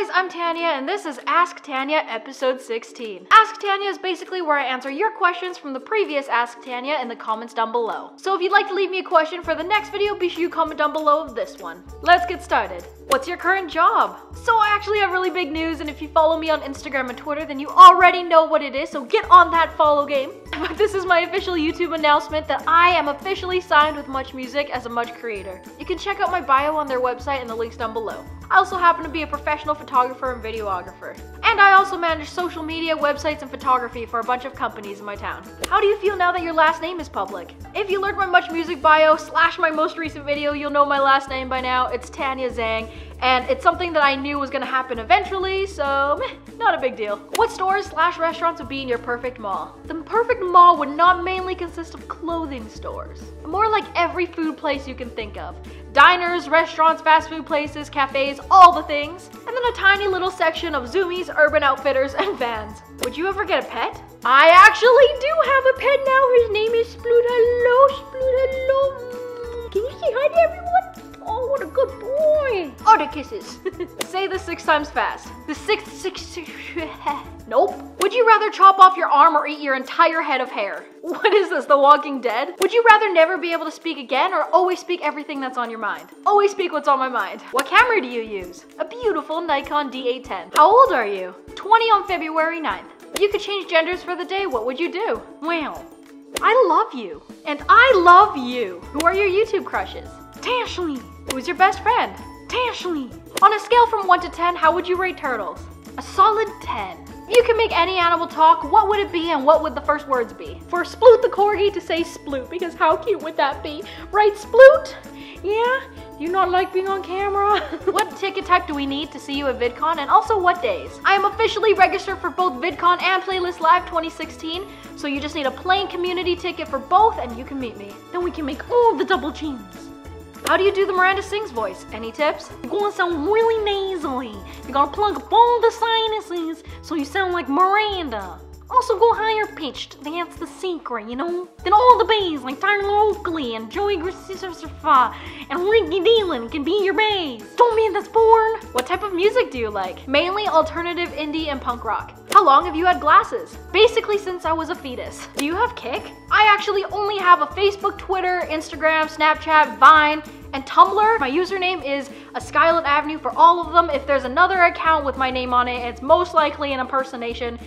guys, I'm Tanya, and this is Ask Tanya episode 16. Ask Tanya is basically where I answer your questions from the previous Ask Tanya in the comments down below. So if you'd like to leave me a question for the next video, be sure you comment down below of this one. Let's get started. What's your current job? So I actually have really big news, and if you follow me on Instagram and Twitter, then you already know what it is, so get on that follow game. But this is my official YouTube announcement that I am officially signed with Much Music as a Much creator. You can check out my bio on their website and the links down below. I also happen to be a professional photographer and videographer. And I also manage social media, websites, and photography for a bunch of companies in my town. How do you feel now that your last name is public? If you learned my Much Music bio / my most recent video, you'll know my last name by now. It's Tanya Zhang. And it's something that I knew was gonna happen eventually, so not a big deal. What stores / restaurants would be in your perfect mall? The perfect mall would not mainly consist of clothing stores. More like every food place you can think of. Diners, restaurants, fast food places, cafes, all the things. And then a tiny little section of Zoomies, Urban Outfitters, and Vans. Would you ever get a pet? I actually do have a pet now. His name is Sploot. Hello, Sploot. Hello. Can you say hi to everyone? Oh, what a good boy. Oh, the kisses. Say this 6 times fast. The six. Nope. Would you rather chop off your arm or eat your entire head of hair? What is this, The Walking Dead? Would you rather never be able to speak again or always speak everything that's on your mind? Always speak what's on my mind. What camera do you use? A beautiful Nikon D810. How old are you? 20 on February 9th. If you could change genders for the day, what would you do? Well, I love you. And I love you. Who are your YouTube crushes? Tashley. Who's your best friend? Tashley. On a scale from 1 to 10, how would you rate turtles? A solid 10. If you could make any animal talk, what would it be and what would the first words be? For Sploot the corgi to say Sploot, because how cute would that be? Right, Sploot? Yeah? Do you not like being on camera? What ticket type do we need to see you at VidCon, and also what days? I am officially registered for both VidCon and Playlist Live 2016, so you just need a plain community ticket for both and you can meet me. Then we can make all the double chins. How do you do the Miranda Sings voice? Any tips? You're gonna sound really nasally. You're gonna plug up all the sinuses so you sound like Miranda. Also go higher pitched, that's the secret, you know? Then all the bass like Tyler Oakley and Joey Graceffa and Ricky Dillon can be your bass. Don't mean that's born. What type of music do you like? Mainly alternative, indie, and punk rock. How long have you had glasses? Basically since I was a fetus. Do you have Kick? I actually only have a Facebook, Twitter, Instagram, Snapchat, Vine, and Tumblr. My username is a Skylit Avenue for all of them. If there's another account with my name on it, it's most likely an impersonation.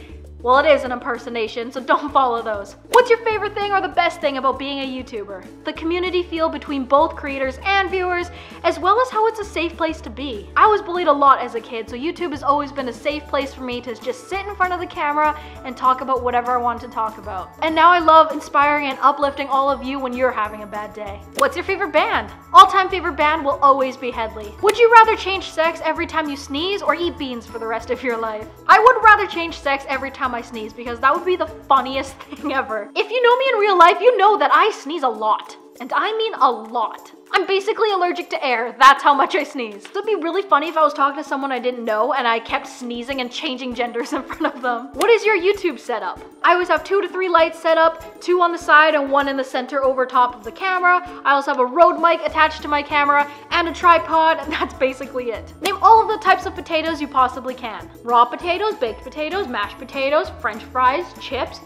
Well, it is an impersonation, so don't follow those. What's your favorite thing or the best thing about being a YouTuber? The community feel between both creators and viewers, as well as how it's a safe place to be. I was bullied a lot as a kid, so YouTube has always been a safe place for me to just sit in front of the camera and talk about whatever I want to talk about. And now I love inspiring and uplifting all of you when you're having a bad day. What's your favorite band? All-time favorite band will always be Headley. Would you rather change sex every time you sneeze or eat beans for the rest of your life? I would rather change sex every time I sneeze because that would be the funniest thing ever. If you know me in real life, you know that I sneeze a lot. And I mean a lot. I'm basically allergic to air. That's how much I sneeze. So it'd be really funny if I was talking to someone I didn't know and I kept sneezing and changing genders in front of them. What is your YouTube setup? I always have 2 to 3 lights set up, 2 on the side and 1 in the center over top of the camera. I also have a Rode mic attached to my camera and a tripod, and that's basically it. Name all of the types of potatoes you possibly can. Raw potatoes, baked potatoes, mashed potatoes, French fries, chips.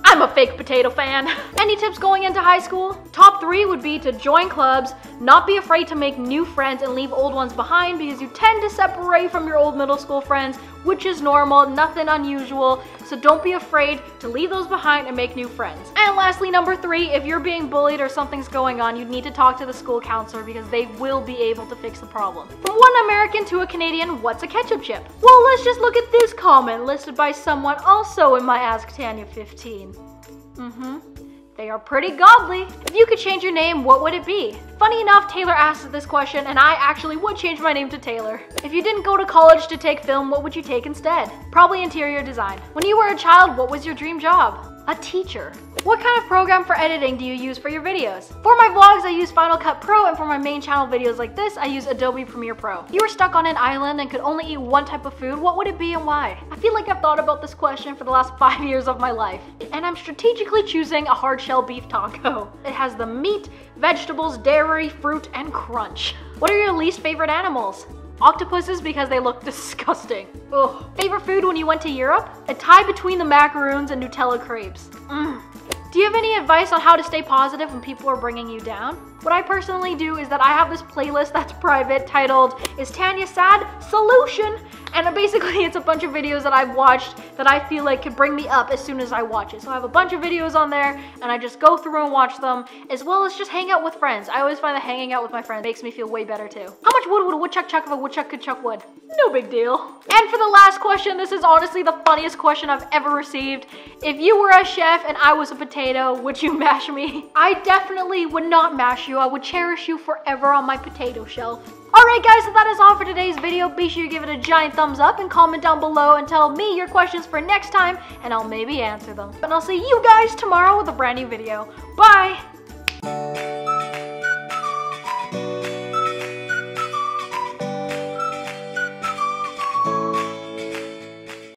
I'm a fake potato fan. Any tips going into high school? Top 3 would be to join clubs, not be afraid to make new friends and leave old ones behind because you tend to separate from your old middle school friends, which is normal, nothing unusual, so don't be afraid to leave those behind and make new friends. And lastly, number 3, if you're being bullied or something's going on, you need to talk to the school counselor because they will be able to fix the problem. From one American to a Canadian, what's a ketchup chip? Well, let's just look at this comment listed by someone also in my Ask Tanya 15. They are pretty godly. If you could change your name, what would it be? Funny enough, Taylor asked this question and I actually would change my name to Taylor. If you didn't go to college to take film, what would you take instead? Probably interior design. When you were a child, what was your dream job? A teacher. What kind of program for editing do you use for your videos? For my vlogs, I use Final Cut Pro, and for my main channel videos like this, I use Adobe Premiere Pro. If you were stuck on an island and could only eat one type of food, what would it be and why? I feel like I've thought about this question for the last 5 years of my life, and I'm strategically choosing a hard shell beef taco. It has the meat, vegetables, dairy, fruit, and crunch. What are your least favorite animals? Octopuses because they look disgusting. Ugh. Favorite food when you went to Europe? A tie between the macaroons and Nutella crepes. Do you have any advice on how to stay positive when people are bringing you down? What I personally do is that I have this playlist that's private titled, Is Tanya Sad? Solution! And basically it's a bunch of videos that I've watched that I feel like could bring me up as soon as I watch it. So I have a bunch of videos on there and I just go through and watch them, as well as just hang out with friends. I always find that hanging out with my friends makes me feel way better too. How much wood would a woodchuck chuck if a woodchuck could chuck wood? No big deal. And for the last question, this is honestly the funniest question I've ever received. If you were a chef and I was a potato, would you mash me? I definitely would not mash you. I would cherish you forever on my potato shelf. Alright guys, so that is all for today's video. Be sure to give it a giant thumbs up and comment down below and tell me your questions for next time and I'll maybe answer them. And I'll see you guys tomorrow with a brand new video. Bye!